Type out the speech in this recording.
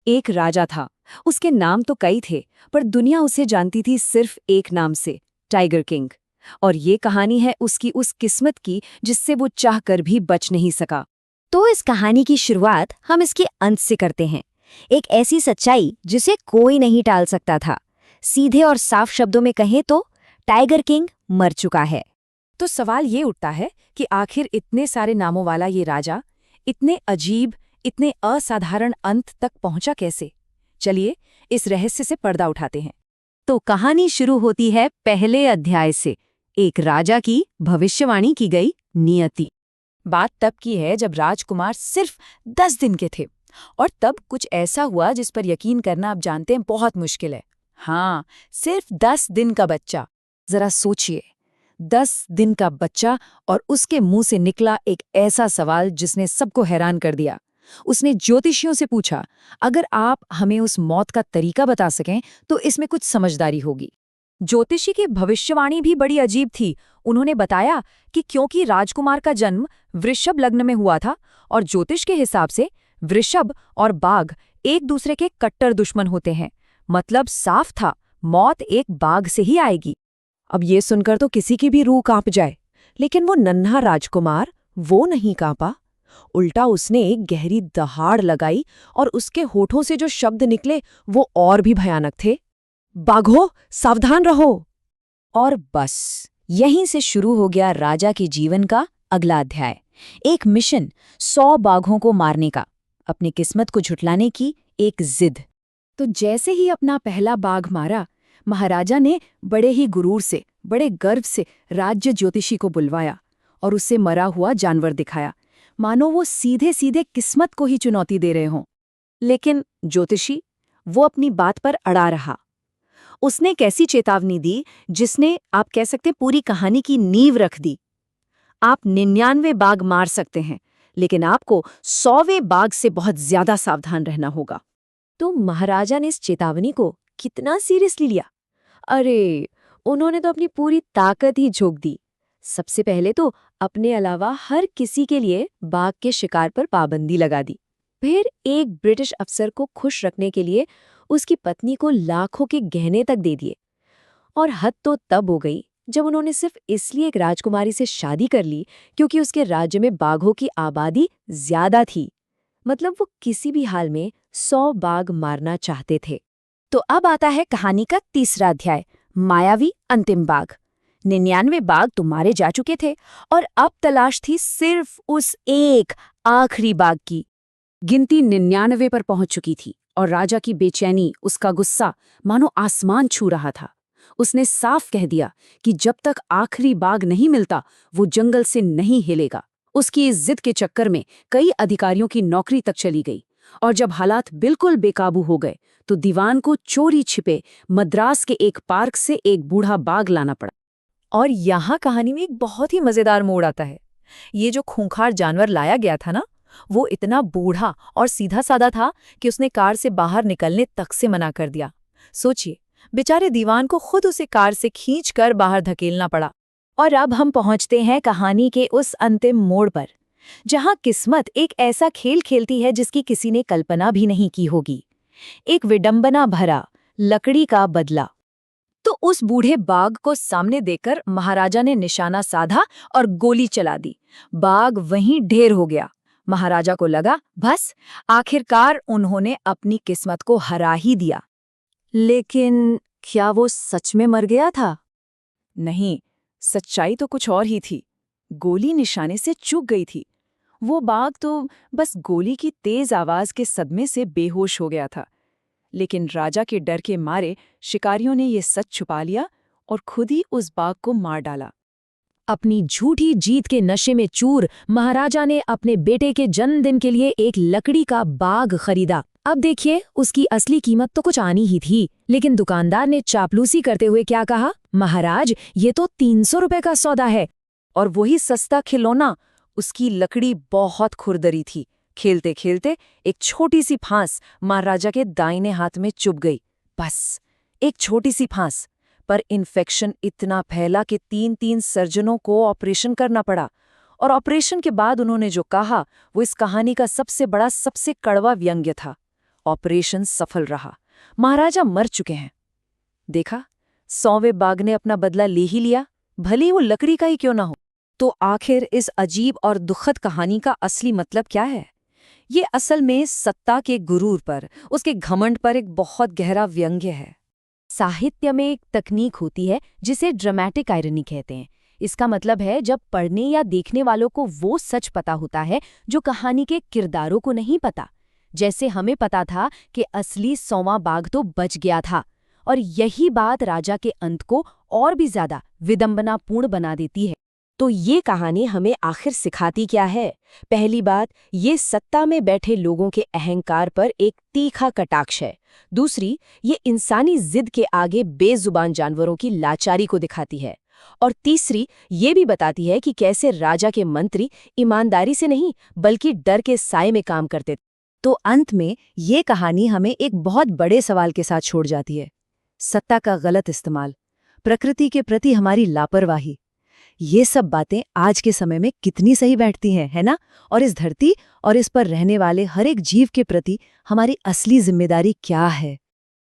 एक राजा था। उसके नाम तो कई थे, पर दुनिया उसे जानती थी सिर्फ एक नाम से, टाइगर किंग। और ये कहानी है उसकी उस किस्मत की जिससे वो चाहकर भी बच नहीं सका। तो इस कहानी की शुरुआत हम इसके अंत से करते हैं। एक ऐसी सच्चाई जिसे कोई नहीं टाल सकता था। सीधे और साफ शब्दों में कहें तो टाइगर किंग मर चुका है। तो सवाल ये उठता है कि आखिर इतने सारे नामों वाला ये राजा इतने अजीब, इतने असाधारण अंत तक पहुंचा कैसे? चलिए इस रहस्य से पर्दा उठाते हैं। तो कहानी शुरू होती है पहले अध्याय से, एक राजा की भविष्यवाणी की गई नियति। बात तब की है जब राजकुमार सिर्फ 10 दिन के थे, और तब कुछ ऐसा हुआ जिस पर यकीन करना आप जानते हैं बहुत मुश्किल है। हाँ, सिर्फ 10 दिन का बच्चा। जरा सोचिए, 10 दिन का बच्चा और उसके मुंह से निकला एक ऐसा सवाल जिसने सबको हैरान कर दिया। उसने ज्योतिषियों से पूछा, अगर आप हमें उस मौत का तरीका बता सकें तो इसमें कुछ समझदारी होगी। ज्योतिषी की भविष्यवाणी भी बड़ी अजीब थी। उन्होंने बताया कि क्योंकि राजकुमार का जन्म वृषभ लग्न में हुआ था और ज्योतिष के हिसाब से वृषभ और बाघ एक दूसरे के कट्टर दुश्मन होते हैं, मतलब साफ था मौत एक बाघ से ही आएगी। अब ये सुनकर तो किसी की भी रूह कांप जाए, लेकिन वो नन्हा राजकुमार वो नहीं कांपा। उल्टा उसने एक गहरी दहाड़ लगाई और उसके होठों से जो शब्द निकले वो और भी भयानक थे। बाघो, सावधान रहो। और बस यहीं से शुरू हो गया राजा के जीवन का अगला अध्याय। एक मिशन, 100 बाघों को मारने का, अपनी किस्मत को झुठलाने की एक जिद। तो जैसे ही अपना पहला बाघ मारा, महाराजा ने बड़े ही गुरूर से, बड़े गर्व से राज्य ज्योतिषी को बुलवाया और उसे मरा हुआ जानवर दिखाया, मानो वो सीधे सीधे किस्मत को ही चुनौती दे रहे हों। लेकिन ज्योतिषी वो अपनी बात पर अड़ा रहा। उसने कैसी चेतावनी दी जिसने, आप कह सकते, पूरी कहानी की नींव रख दी। आप 99 बाघ मार सकते हैं, लेकिन आपको 100वें बाघ से बहुत ज्यादा सावधान रहना होगा। तो महाराजा ने इस चेतावनी को कितना सीरियसली लिया? अरे, उन्होंने तो अपनी पूरी ताकत ही झोंक दी। सबसे पहले तो अपने अलावा हर किसी के लिए बाघ के शिकार पर पाबंदी लगा दी। फिर एक ब्रिटिश अफसर को खुश रखने के लिए उसकी पत्नी को लाखों के गहने तक दे दिए। और हद तो तब हो गई जब उन्होंने सिर्फ इसलिए एक राजकुमारी से शादी कर ली क्योंकि उसके राज्य में बाघों की आबादी ज्यादा थी। मतलब वो किसी भी हाल में 100 बाघ मारना चाहते थे। तो अब आता है कहानी का तीसरा अध्याय, मायावी अंतिम बाघ। 99 बाघ तो मारे जा चुके थे और अब तलाश थी सिर्फ उस एक आखिरी बाघ की। गिनती 99 पर पहुंच चुकी थी और राजा की बेचैनी, उसका गुस्सा मानो आसमान छू रहा था। उसने साफ कह दिया कि जब तक आखिरी बाघ नहीं मिलता वो जंगल से नहीं हिलेगा। उसकी इस जिद के चक्कर में कई अधिकारियों की नौकरी तक चली गई, और जब हालात बिल्कुल बेकाबू हो गए तो दीवान को चोरी छिपे मद्रास के एक पार्क से एक बूढ़ा बाघ लाना पड़ा। और यहाँ कहानी में एक बहुत ही मजेदार मोड़ आता है। ये जो खूंखार जानवर लाया गया था ना, वो इतना बूढ़ा और सीधा साधा था कि उसने कार से बाहर निकलने तक से मना कर दिया। सोचिए, बेचारे दीवान को खुद उसे कार से खींचकर बाहर धकेलना पड़ा। और अब हम पहुंचते हैं कहानी के उस अंतिम मोड़ पर, जहां किस्मत एक ऐसा खेल खेलती है जिसकी किसी ने कल्पना भी नहीं की होगी। एक विडंबना भरा लकड़ी का बदला। तो उस बूढ़े बाघ को सामने देखकर महाराजा ने निशाना साधा और गोली चला दी। बाघ वहीं ढेर हो गया। महाराजा को लगा बस आखिरकार उन्होंने अपनी किस्मत को हरा ही दिया। लेकिन क्या वो सच में मर गया था? नहीं, सच्चाई तो कुछ और ही थी। गोली निशाने से चूक गई थी। वो बाघ तो बस गोली की तेज आवाज के सदमे से बेहोश हो गया था। लेकिन राजा के डर के मारे शिकारियों ने ये सच छुपा लिया और खुद ही उस बाघ को मार डाला। अपनी झूठी जीत के नशे में चूर महाराजा ने अपने बेटे के जन्मदिन के लिए एक लकड़ी का बाघ खरीदा। अब देखिए, उसकी असली कीमत तो कुछ आनी ही थी, लेकिन दुकानदार ने चापलूसी करते हुए क्या कहा, महाराज ये तो 300 रुपए का सौदा है। और वही सस्ता खिलौना, उसकी लकड़ी बहुत खुरदरी थी। खेलते खेलते एक छोटी सी फांस महाराजा के दाहिने हाथ में चुभ गई। बस एक छोटी सी फांस, पर इन्फेक्शन इतना फैला कि 3 सर्जनों को ऑपरेशन करना पड़ा। और ऑपरेशन के बाद उन्होंने जो कहा वो इस कहानी का सबसे बड़ा, सबसे कड़वा व्यंग्य था। ऑपरेशन सफल रहा। महाराजा मर चुके हैं। देखा, 100वें बाघ ने अपना बदला ले ही लिया, भले ही वो लकड़ी का ही क्यों ना हो। तो आखिर इस अजीब और दुखद कहानी का असली मतलब क्या है? ये असल में सत्ता के गुरूर पर, उसके घमंड पर एक बहुत गहरा व्यंग्य है। साहित्य में एक तकनीक होती है जिसे ड्रामेटिक आयरनी कहते हैं। इसका मतलब है जब पढ़ने या देखने वालों को वो सच पता होता है जो कहानी के किरदारों को नहीं पता। जैसे हमें पता था कि असली 100वां बाघ तो बच गया था, और यही बात राजा के अंत को और भी ज्यादा विडंबनापूर्ण बना देती है। तो ये कहानी हमें आखिर सिखाती क्या है? पहली बात, ये सत्ता में बैठे लोगों के अहंकार पर एक तीखा कटाक्ष है। दूसरी, ये इंसानी जिद के आगे बेजुबान जानवरों की लाचारी को दिखाती है। और तीसरी, ये भी बताती है कि कैसे राजा के मंत्री ईमानदारी से नहीं बल्कि डर के साए में काम करते। तो अंत में ये कहानी हमें एक बहुत बड़े सवाल के साथ छोड़ जाती है। सत्ता का गलत इस्तेमाल, प्रकृति के प्रति हमारी लापरवाही, ये सब बातें आज के समय में कितनी सही बैठती हैं, है ना? और इस धरती और इस पर रहने वाले हर एक जीव के प्रति हमारी असली जिम्मेदारी क्या है?